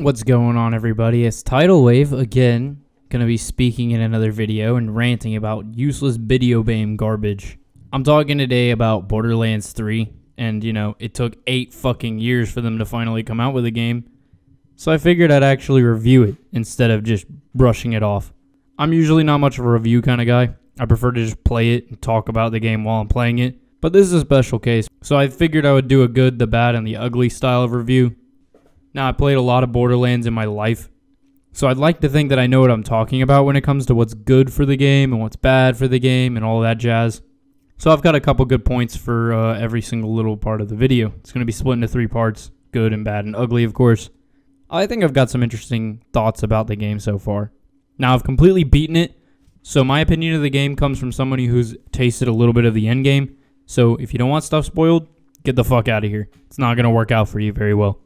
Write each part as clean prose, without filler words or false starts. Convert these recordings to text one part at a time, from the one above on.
What's going on, everybody? It's Tydal again, gonna be speaking in another video and ranting about useless video game garbage. I'm talking today about Borderlands 3, and it took 8 fucking years for them to finally come out with a game, so I figured I'd actually review it instead of just brushing it off. I'm usually not much of a review kind of guy. I prefer to just play it and talk about the game while I'm playing it, but this is a special case, so I figured I would do a good, the bad, and the ugly style of review. Now, I played a lot of Borderlands in my life, so I'd like to think that I know what I'm talking about when it comes to what's good for the game and what's bad for the game and all that jazz. So I've got a couple good points for every single little part of the video. It's going to be split into 3 parts, good and bad and ugly, of course. I think I've got some interesting thoughts about the game so far. Now, I've completely beaten it, so my opinion of the game comes from somebody who's tasted a little bit of the end game. So if you don't want stuff spoiled, get the fuck out of here. It's not going to work out for you very well.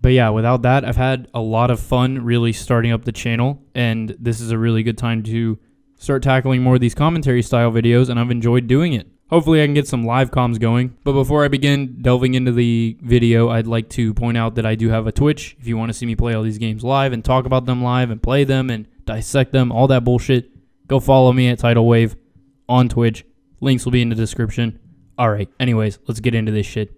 But yeah, without that, I've had a lot of fun really starting up the channel, and this is a really good time to start tackling more of these commentary style videos, and I've enjoyed doing it. Hopefully I can get some live comms going. But before I begin delving into the video, I'd like to point out that I do have a Twitch. If you want to see me play all these games live and talk about them live and play them and dissect them, all that bullshit, go follow me at Tydal on Twitch. Links will be in the description. Alright, anyways, let's get into this shit.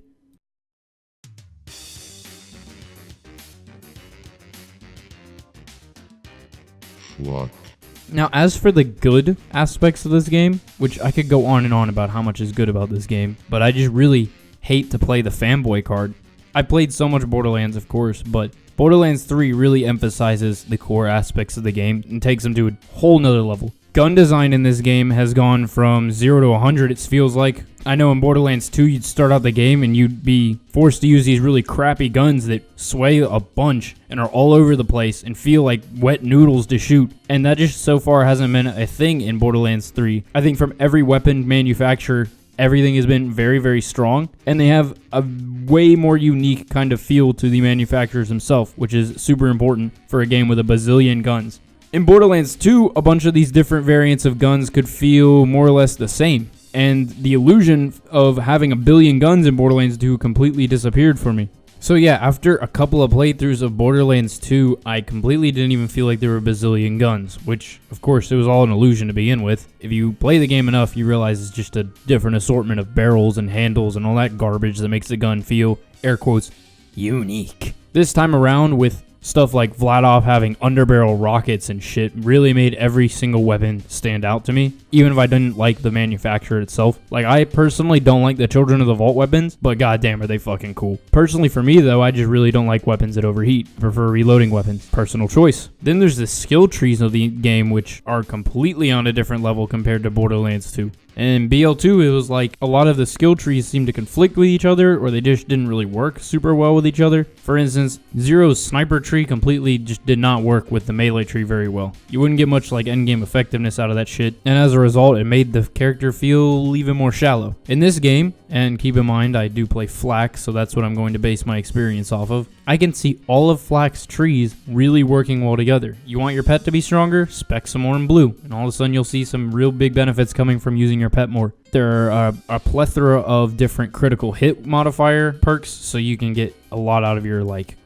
Now, as for the good aspects of this game, which I could go on and on about how much is good about this game, but I just really hate to play the fanboy card. I played so much Borderlands, of course, but Borderlands 3 really emphasizes the core aspects of the game and takes them to a whole nother level. Gun design in this game has gone from 0 to 100, it feels like. I know in Borderlands 2, you'd start out the game and you'd be forced to use these really crappy guns that sway a bunch and are all over the place and feel like wet noodles to shoot. And that just so far hasn't been a thing in Borderlands 3. I think from every weapon manufacturer, everything has been very, very strong, and they have a way more unique kind of feel to the manufacturers themselves, which is super important for a game with a bazillion guns. In Borderlands 2, a bunch of these different variants of guns could feel more or less the same, and the illusion of having a billion guns in Borderlands 2 completely disappeared for me. So yeah, after a couple of playthroughs of Borderlands 2, I completely didn't even feel like there were a bazillion guns, which, of course, it was all an illusion to begin with. If you play the game enough, you realize it's just a different assortment of barrels and handles and all that garbage that makes the gun feel, air quotes, unique. This time around, with stuff like Vladov having underbarrel rockets and shit, really made every single weapon stand out to me, even if I didn't like the manufacturer itself. Like, I personally don't like the Children of the Vault weapons, but goddamn are they fucking cool. Personally for me though, I just really don't like weapons that overheat. I prefer reloading weapons. Personal choice. Then there's the skill trees of the game, which are completely on a different level compared to Borderlands 2. In BL2, it was like a lot of the skill trees seemed to conflict with each other, or they just didn't really work super well with each other. For instance, Zero's sniper tree completely just did not work with the melee tree very well. You wouldn't get much like endgame effectiveness out of that shit, and as a result, it made the character feel even more shallow. In this game, and keep in mind I do play Fl4k, so that's what I'm going to base my experience off of, I can see all of Fl4k's trees really working well together. You want your pet to be stronger? Spec some more in blue, and all of a sudden you'll see some real big benefits coming from using your pet more. There are a plethora of different critical hit modifier perks, so you can get a lot out of your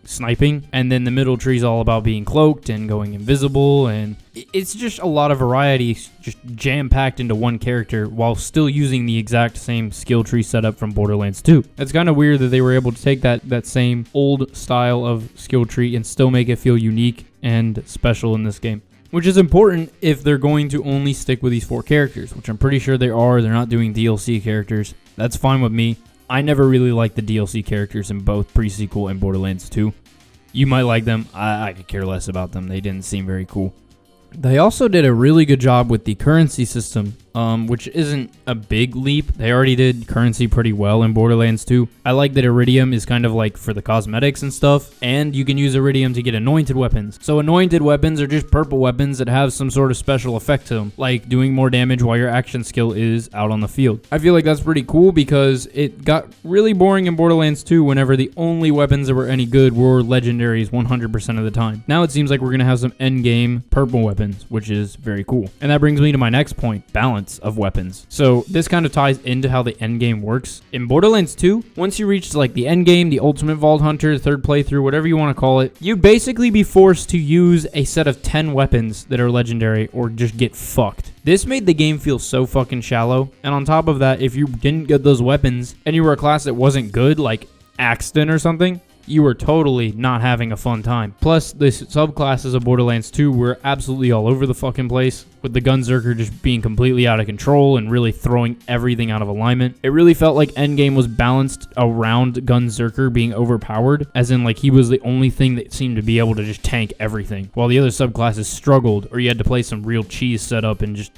sniping. And then the middle tree is all about being cloaked and going invisible, and it's just a lot of variety just jam-packed into one character while still using the exact same skill tree setup from Borderlands 2. It's kind of weird that they were able to take that same old style of skill tree and still make it feel unique and special in this game. Which is important if they're going to only stick with these 4 characters, which I'm pretty sure they are. They're not doing DLC characters. That's fine with me. I never really liked the DLC characters in both pre-sequel and Borderlands 2. You might like them. I could care less about them. They didn't seem very cool. They also did a really good job with the currency system, which isn't a big leap. They already did currency pretty well in Borderlands 2. I like that Iridium is kind of like for the cosmetics and stuff, and you can use Iridium to get anointed weapons. So anointed weapons are just purple weapons that have some sort of special effect to them, like doing more damage while your action skill is out on the field. I feel like that's pretty cool because it got really boring in Borderlands 2 whenever the only weapons that were any good were legendaries 100% of the time. Now it seems like we're going to have some endgame purple weapons, which is very cool. And that brings me to my next point, balance. balance of weapons. So this kind of ties into how the end game works. In Borderlands 2, once you reach like the end game, the ultimate Vault Hunter, third playthrough, whatever you want to call it, you'd basically be forced to use a set of 10 weapons that are legendary or just get fucked. This made the game feel so fucking shallow, and on top of that, if you didn't get those weapons and you were a class that wasn't good, like Axton or something, you were totally not having a fun time. Plus, the subclasses of Borderlands 2 were absolutely all over the fucking place, with the Gunzerker just being completely out of control and really throwing everything out of alignment. It really felt like Endgame was balanced around Gunzerker being overpowered, as in like he was the only thing that seemed to be able to just tank everything, while the other subclasses struggled, or you had to play some real cheese setup and just...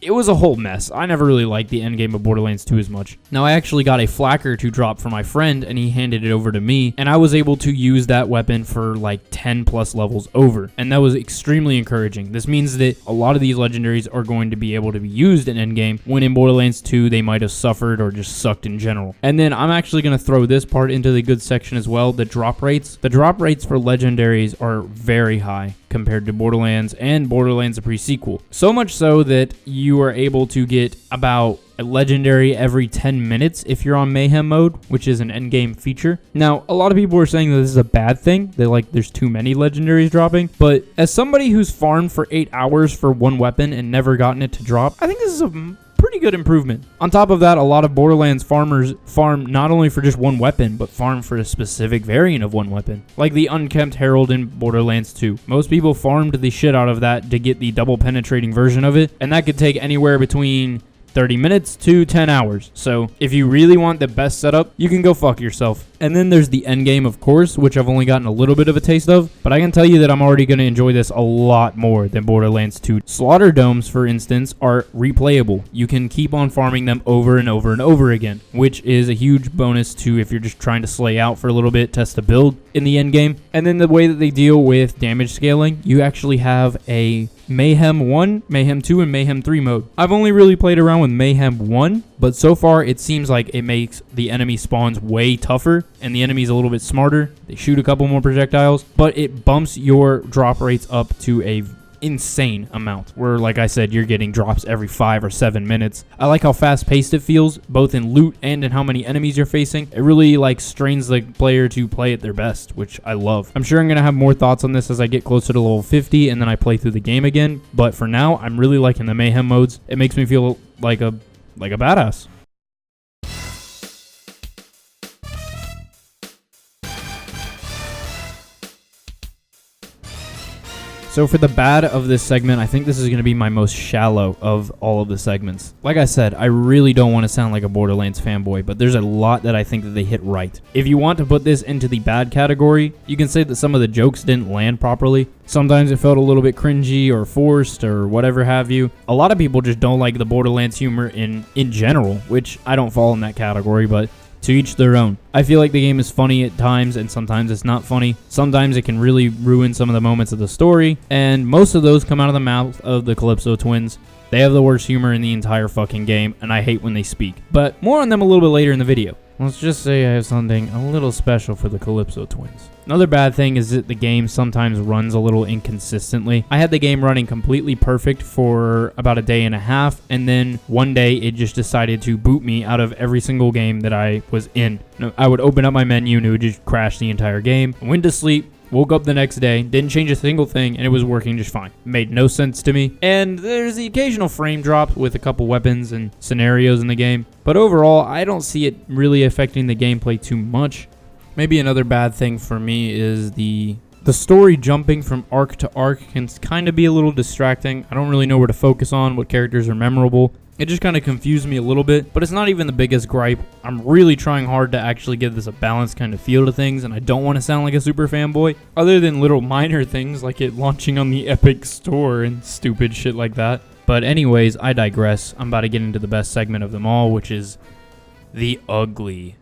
It was a whole mess. I never really liked the endgame of Borderlands 2 as much. Now, I actually got a Fl4k to drop for my friend, and he handed it over to me, and I was able to use that weapon for like 10 plus levels over, and that was extremely encouraging. This means that a lot of these legendaries are going to be able to be used in endgame, when in Borderlands 2 they might have suffered or just sucked in general. And then I'm actually going to throw this part into the good section as well, the drop rates. The drop rates for legendaries are very high compared to Borderlands and Borderlands the pre-sequel. So much so that you are able to get about a legendary every 10 minutes if you're on Mayhem mode, which is an endgame feature. Now, a lot of people are saying that this is a bad thing. They like there's too many legendaries dropping. But as somebody who's farmed for 8 hours for one weapon and never gotten it to drop, I think this is a pretty good improvement. On top of that, a lot of Borderlands farmers farm not only for just one weapon, but farm for a specific variant of one weapon, like the Unkempt Herald in Borderlands 2. Most people farmed the shit out of that to get the double penetrating version of it, and that could take anywhere between 30 minutes to 10 hours. So if you really want the best setup, you can go fuck yourself. And then there's the end game, of course, which I've only gotten a little bit of a taste of, but I can tell you that I'm already going to enjoy this a lot more than Borderlands 2. Slaughter domes, for instance, are replayable. You can keep on farming them over and over and over again, which is a huge bonus to if you're just trying to slay out for a little bit, test a build in the end game. And then the way that they deal with damage scaling, you actually have a Mayhem 1, Mayhem 2, and Mayhem 3 mode. I've only really played around with Mayhem 1, but so far it seems like it makes the enemy spawns way tougher and the enemy's a little bit smarter. They shoot a couple more projectiles, but it bumps your drop rates up to a insane amount, where like I said, you're getting drops every 5 or 7 minutes. I like how fast paced it feels, both in loot and in how many enemies you're facing. It really like strains the player to play at their best, which I love. I'm sure I'm gonna have more thoughts on this as I get closer to level 50 and then I play through the game again, but for now I'm really liking the Mayhem modes. It makes me feel like a badass. So for the bad of this segment, I think this is going to be my most shallow of all of the segments. Like I said, I really don't want to sound like a Borderlands fanboy, but there's a lot that I think that they hit right. If you want to put this into the bad category, you can say that some of the jokes didn't land properly. Sometimes it felt a little bit cringy or forced or whatever have you. A lot of people just don't like the Borderlands humor in general, which I don't fall in that category, but to each their own. I feel like the game is funny at times, and sometimes it's not funny. Sometimes it can really ruin some of the moments of the story, and most of those come out of the mouth of the Calypso twins. They have the worst humor in the entire fucking game, and I hate when they speak. But more on them a little bit later in the video. Let's just say I have something a little special for the Calypso twins. Another bad thing is that the game sometimes runs a little inconsistently. I had the game running completely perfect for about a day and a half, and then one day it just decided to boot me out of every single game that I was in. I would open up my menu and it would just crash the entire game. I went to sleep, woke up the next day, didn't change a single thing, and it was working just fine. Made no sense to me. And there's the occasional frame drop with a couple weapons and scenarios in the game. But overall, I don't see it really affecting the gameplay too much. Maybe another bad thing for me is the story jumping from arc to arc can kind of be a little distracting. I don't really know where to focus on, what characters are memorable. It just kind of confused me a little bit, but it's not even the biggest gripe. I'm really trying hard to actually give this a balanced kind of feel to things, and I don't want to sound like a super fanboy, other than little minor things like it launching on the Epic Store and stupid shit like that. But anyways, I digress. I'm about to get into the best segment of them all, which is the ugly.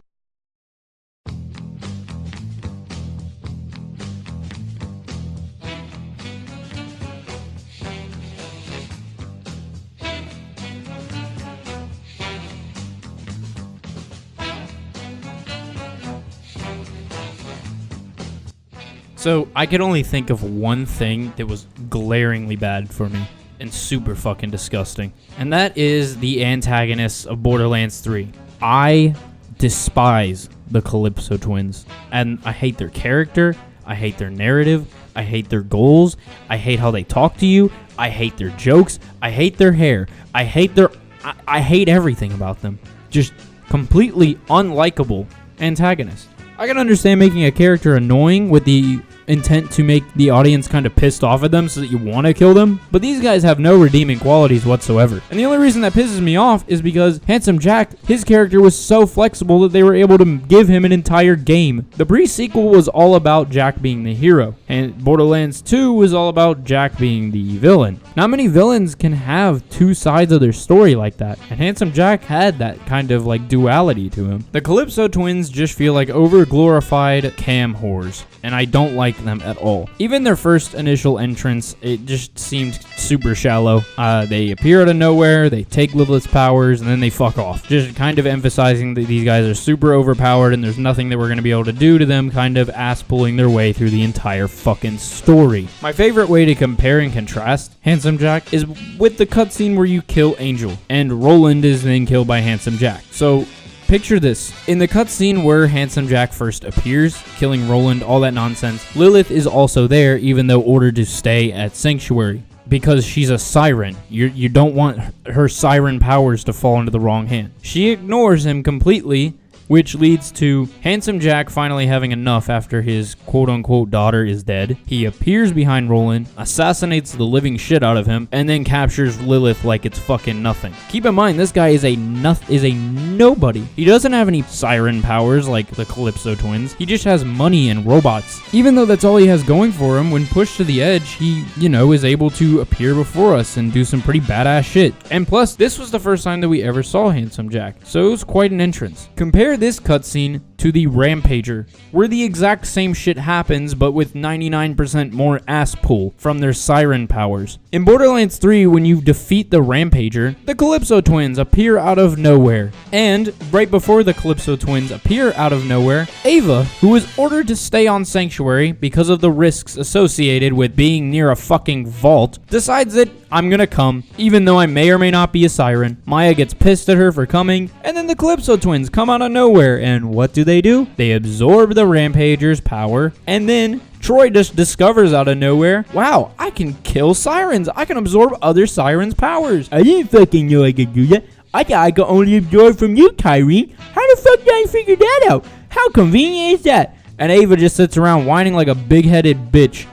So I could only think of one thing that was glaringly bad for me. and super fucking disgusting. And that is the antagonists of Borderlands 3. I despise the Calypso twins, and I hate their character, I hate their narrative, I hate their goals, I hate how they talk to you, I hate their jokes, I hate their hair, I hate everything about them. Just completely unlikable antagonists. I can understand making a character annoying with the intent to make the audience kind of pissed off at them so that you want to kill them, but these guys have no redeeming qualities whatsoever. And the only reason that pisses me off is because Handsome Jack, his character was so flexible that they were able to give him an entire game. The pre-sequel was all about Jack being the hero, and Borderlands 2 was all about Jack being the villain. Not many villains can have two sides of their story like that, and Handsome Jack had that kind of like duality to him. The Calypso twins just feel like over-glorified cam whores, and I don't like them at all. Even their first initial entrance, it just seemed super shallow. They appear out of nowhere, they take Lilith's powers, and then they fuck off. Just kind of emphasizing that these guys are super overpowered and there's nothing that we're going to be able to do to them, kind of ass-pulling their way through the entire fucking story. My favorite way to compare and contrast Handsome Jack is with the cutscene where you kill Angel, and Roland is then killed by Handsome Jack. So, picture this. In the cutscene where Handsome Jack first appears, killing Roland, all that nonsense, Lilith is also there, even though ordered to stay at Sanctuary, because she's a siren. You don't want her siren powers to fall into the wrong hand. She ignores him completely, which leads to Handsome Jack finally having enough after his quote-unquote daughter is dead. He appears behind Roland, assassinates the living shit out of him, and then captures Lilith like it's fucking nothing. Keep in mind, this guy is a nobody. He doesn't have any siren powers like the Calypso twins. He just has money and robots. Even though that's all he has going for him, when pushed to the edge, he, is able to appear before us and do some pretty badass shit. And plus, this was the first time that we ever saw Handsome Jack, so it was quite an entrance. Compare this cutscene to the Rampager, where the exact same shit happens, but with 99% more ass pull from their siren powers. In Borderlands 3, when you defeat the Rampager, the Calypso twins appear out of nowhere. And right before the Calypso twins appear out of nowhere, Ava, who was ordered to stay on Sanctuary because of the risks associated with being near a fucking vault, decides that I'm gonna come, even though I may or may not be a siren. Maya gets pissed at her for coming, and then the Calypso twins come out of nowhere, and what do? They absorb the Rampager's power, and then Troy just discovers out of nowhere, wow, I can kill sirens. I can absorb other sirens' powers. I didn't fucking know I could do that. I thought I could only absorb from you, Tyreen. How the fuck did I figure that out? How convenient is that? And Ava just sits around whining like a big-headed bitch.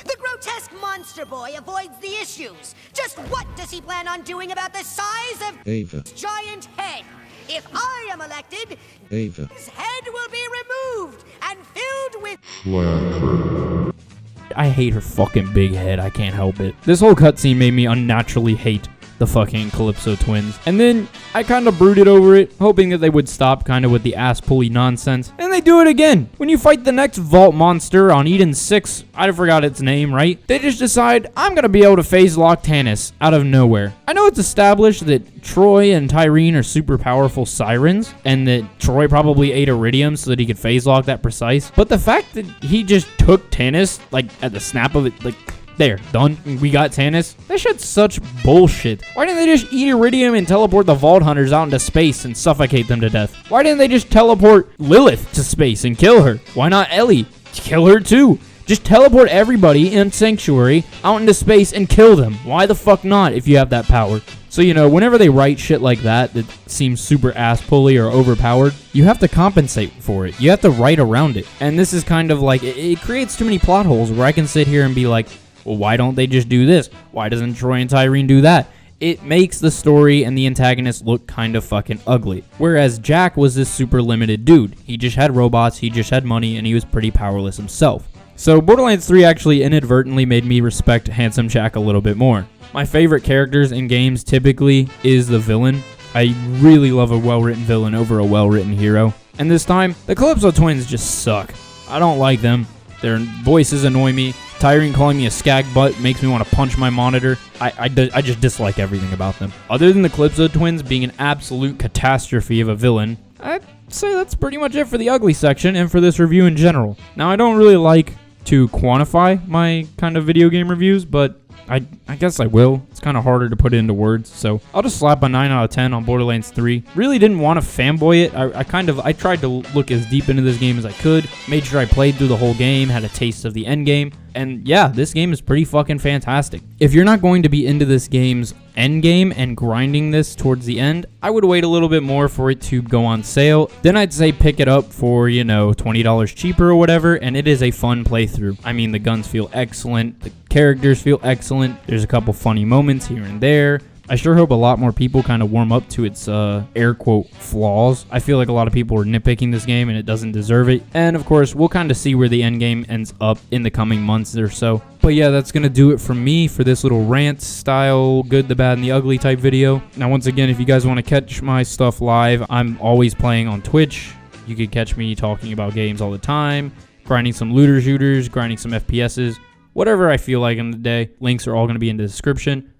The grotesque monster boy avoids the issues. Just what does he plan on doing about the size of Ava's giant head? If I am elected, Ava's head will be removed and filled with I hate her fucking big head. I can't help it. This whole cutscene made me unnaturally hate the fucking Calypso twins. And then I kind of brooded over it, hoping that they would stop kind of with the ass-pulley nonsense. And they do it again. When you fight the next vault monster on Eden 6, I forgot its name, right? They just decide, I'm going to be able to phase lock Tannis out of nowhere. I know it's established that Troy and Tyreen are super powerful sirens, and that Troy probably ate iridium so that he could phase lock that precise. But the fact that he just took Tannis, like, at the snap of it, like, there, done. We got Tannis. That shit's such bullshit. Why didn't they just eat iridium and teleport the Vault Hunters out into space and suffocate them to death? Why didn't they just teleport Lilith to space and kill her? Why not Ellie? Kill her too. Just teleport everybody in Sanctuary out into space and kill them. Why the fuck not if you have that power? So, whenever they write shit like that seems super ass-pully or overpowered, you have to compensate for it. You have to write around it. And this is kind of like, it creates too many plot holes where I can sit here and be like, well, why don't they just do this? Why doesn't Troy and Tyreen do that? It makes the story and the antagonist look kind of fucking ugly. Whereas Jack was this super limited dude. He just had robots, he just had money, and he was pretty powerless himself. So Borderlands 3 actually inadvertently made me respect Handsome Jack a little bit more. My favorite characters in games typically is the villain. I really love a well-written villain over a well-written hero. And this time, the Calypso twins just suck. I don't like them. Their voices annoy me. Tyreen calling me a skag butt makes me want to punch my monitor. I just dislike everything about them. Other than the Calypso twins being an absolute catastrophe of a villain, I'd say that's pretty much it for the ugly section and for this review in general. Now, I don't really like to quantify my kind of video game reviews, but I guess I will. It's kind of harder to put it into words, so I'll just slap a 9 out of 10 on Borderlands 3. Really didn't want to fanboy it. I tried to look as deep into this game as I could, made sure I played through the whole game, had a taste of the end game, and yeah, this game is pretty fucking fantastic. If you're not going to be into this game's end game and grinding this towards the end, I would wait a little bit more for it to go on sale. Then I'd say pick it up for, you know, $20 cheaper or whatever, and it is a fun playthrough. I mean, the guns feel excellent, the characters feel excellent, there's a couple funny moments here and there. I sure hope a lot more people kind of warm up to its air quote flaws. I feel like a lot of people are nitpicking this game and it doesn't deserve it. And of course, we'll kind of see where the end game ends up in the coming months or so. But yeah, that's going to do it from me for this little rant style, good, the bad, and the ugly type video. Now, once again, if you guys want to catch my stuff live, I'm always playing on Twitch. You could catch me talking about games all the time, grinding some looter shooters, grinding some FPSs, whatever I feel like in the day. Links are all going to be in the description.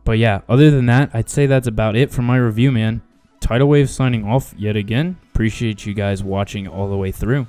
But yeah, other than that, I'd say that's about it for my review, man. Tidal Wave signing off yet again. Appreciate you guys watching all the way through.